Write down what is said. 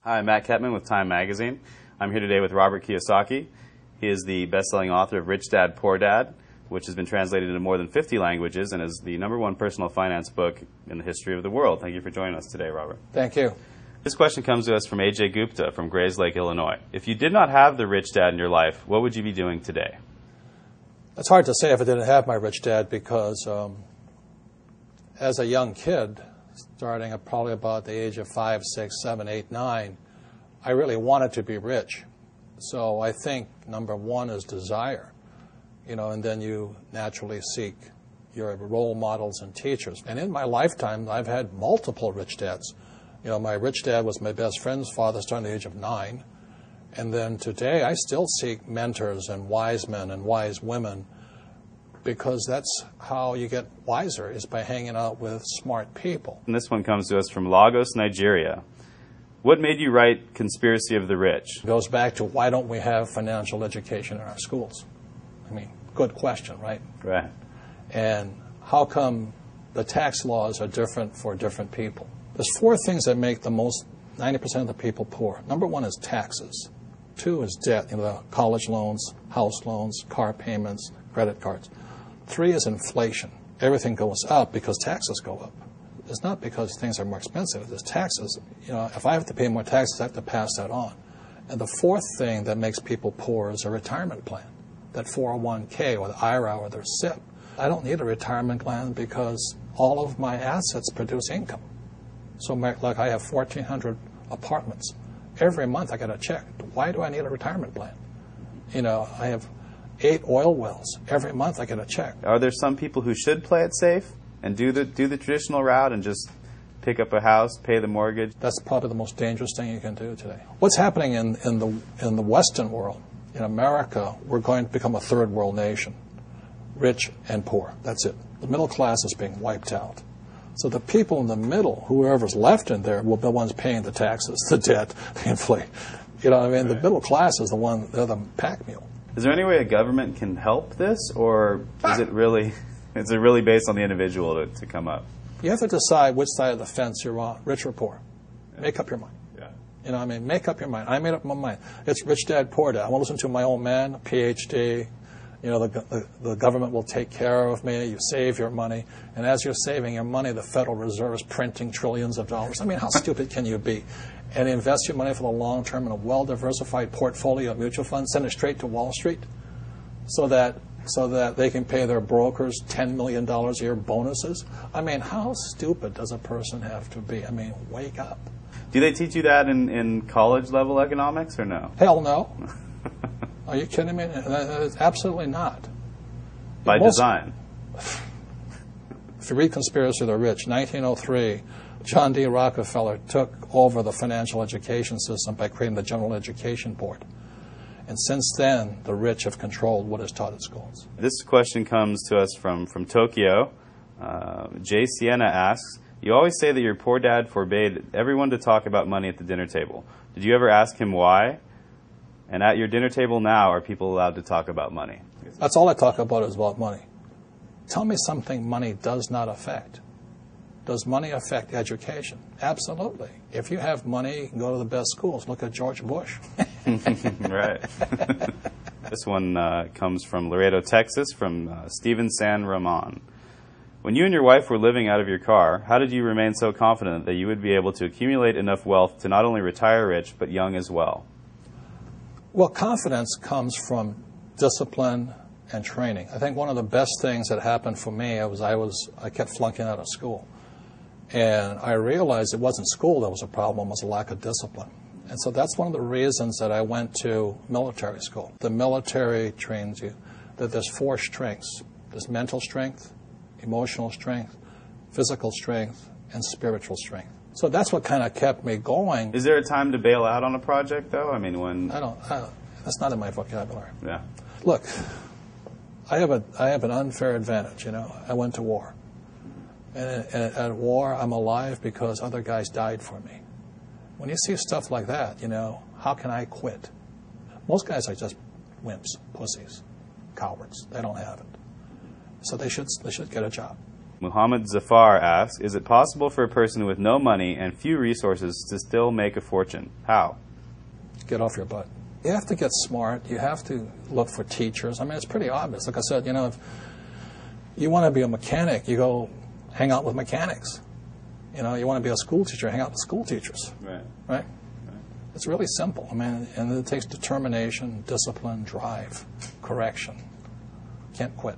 Hi, I'm Matt Ketman with Time Magazine. I'm here today with Robert Kiyosaki. He is the best-selling author of Rich Dad, Poor Dad, which has been translated into more than 50 languages and is the #1 personal finance book in the history of the world. Thank you for joining us today, Robert. Thank you. This question comes to us from A.J. Gupta from Grays Lake, Illinois. If you did not have the rich dad in your life, what would you be doing today? It's hard to say if I didn't have my rich dad because as a young kid, starting at probably about the age of 5, 6, 7, 8, 9, I really wanted to be rich. So I think number one is desire, and then you naturally seek your role models and teachers. And in my lifetime, I've had multiple rich dads. My rich dad was my best friend's father starting at the age of 9. And then today, I still seek mentors and wise men and wise women because that's how you get wiser, is by hanging out with smart people. And this one comes to us from Lagos, Nigeria. What made you write Conspiracy of the Rich? It goes back to why don't we have financial education in our schools? I mean, good question, right? Right. And how come the tax laws are different for different people? There's 4 things that make the most 90% of the people poor. Number 1 is taxes. 2 is debt, college loans, house loans, car payments, credit cards. 3 is inflation. Everything goes up because taxes go up. It's not because things are more expensive. It's taxes. If I have to pay more taxes, I have to pass that on. And the 4th thing that makes people poor is a retirement plan, that 401k or the IRA or their SIP. I don't need a retirement plan because all of my assets produce income. So like I have 1,400 apartments. Every month I get a check. Why do I need a retirement plan? I have 8 oil wells. Every month I get a check. Are there some people who should play it safe and do the traditional route and just pick up a house, pay the mortgage? That's probably the most dangerous thing you can do today. What's happening in the Western world, in America, we're going to become a third world nation, rich and poor. That's it. The middle class is being wiped out. So the people in the middle, whoever's left in there, will be the ones paying the taxes, the debt, the inflation. The middle class is they're the pack mule. Is there any way a government can help this, or is it really based on the individual to come up? You have to decide which side of the fence you're on, rich or poor. Yeah. Make up your mind. Yeah. Make up your mind. I made up my mind. It's rich dad, poor dad. I want to listen to my old man, a PhD. The government will take care of me. You save your money. And as you're saving your money, the Federal Reserve is printing trillions of dollars. How stupid can you be? And invest your money for the long term in a well-diversified portfolio of mutual funds. Send it straight to Wall Street so that they can pay their brokers $10 million a year bonuses. How stupid does a person have to be? Wake up. Do they teach you that in college-level economics or no? Hell no. Are you kidding me? Absolutely not. By design. If you read Conspiracy of the Rich, 1903, John D. Rockefeller took over the financial education system by creating the General Education Board. And since then, the rich have controlled what is taught at schools. This question comes to us from Tokyo. Jay Sienna asks, you always say that your poor dad forbade everyone to talk about money at the dinner table. Did you ever ask him why? And at your dinner table now, are people allowed to talk about money? That's all I talk about is about money. Tell me something money does not affect. Does money affect education? Absolutely. If you have money, you can go to the best schools. Look at George Bush. Right. This one comes from Laredo, Texas, from Steven San Ramon. When you and your wife were living out of your car, how did you remain so confident that you would be able to accumulate enough wealth to not only retire rich, but young as well? Well, confidence comes from discipline and training. I think one of the best things that happened for me was I kept flunking out of school. And I realized it wasn't school that was a problem, it was a lack of discipline. And so that's one of the reasons that I went to military school. The military trains you that there's 4 strengths. There's mental strength, emotional strength, physical strength, and spiritual strength. So that's what kind of kept me going. Is there a time to bail out on a project, though? When... That's not in my vocabulary. Yeah. Look, I have an unfair advantage, I went to war. And at war, I'm alive because other guys died for me. When you see stuff like that, how can I quit? Most guys are just wimps, pussies, cowards. They don't have it. So they should get a job. Muhammad Zafar asks, is it possible for a person with no money and few resources to still make a fortune? How? Get off your butt. You have to get smart. You have to look for teachers. I mean, it's pretty obvious. Like I said, if you want to be a mechanic, you go hang out with mechanics. You want to be a school teacher, hang out with school teachers. Right? It's really simple. I mean, and it takes determination, discipline, drive, correction. Can't quit.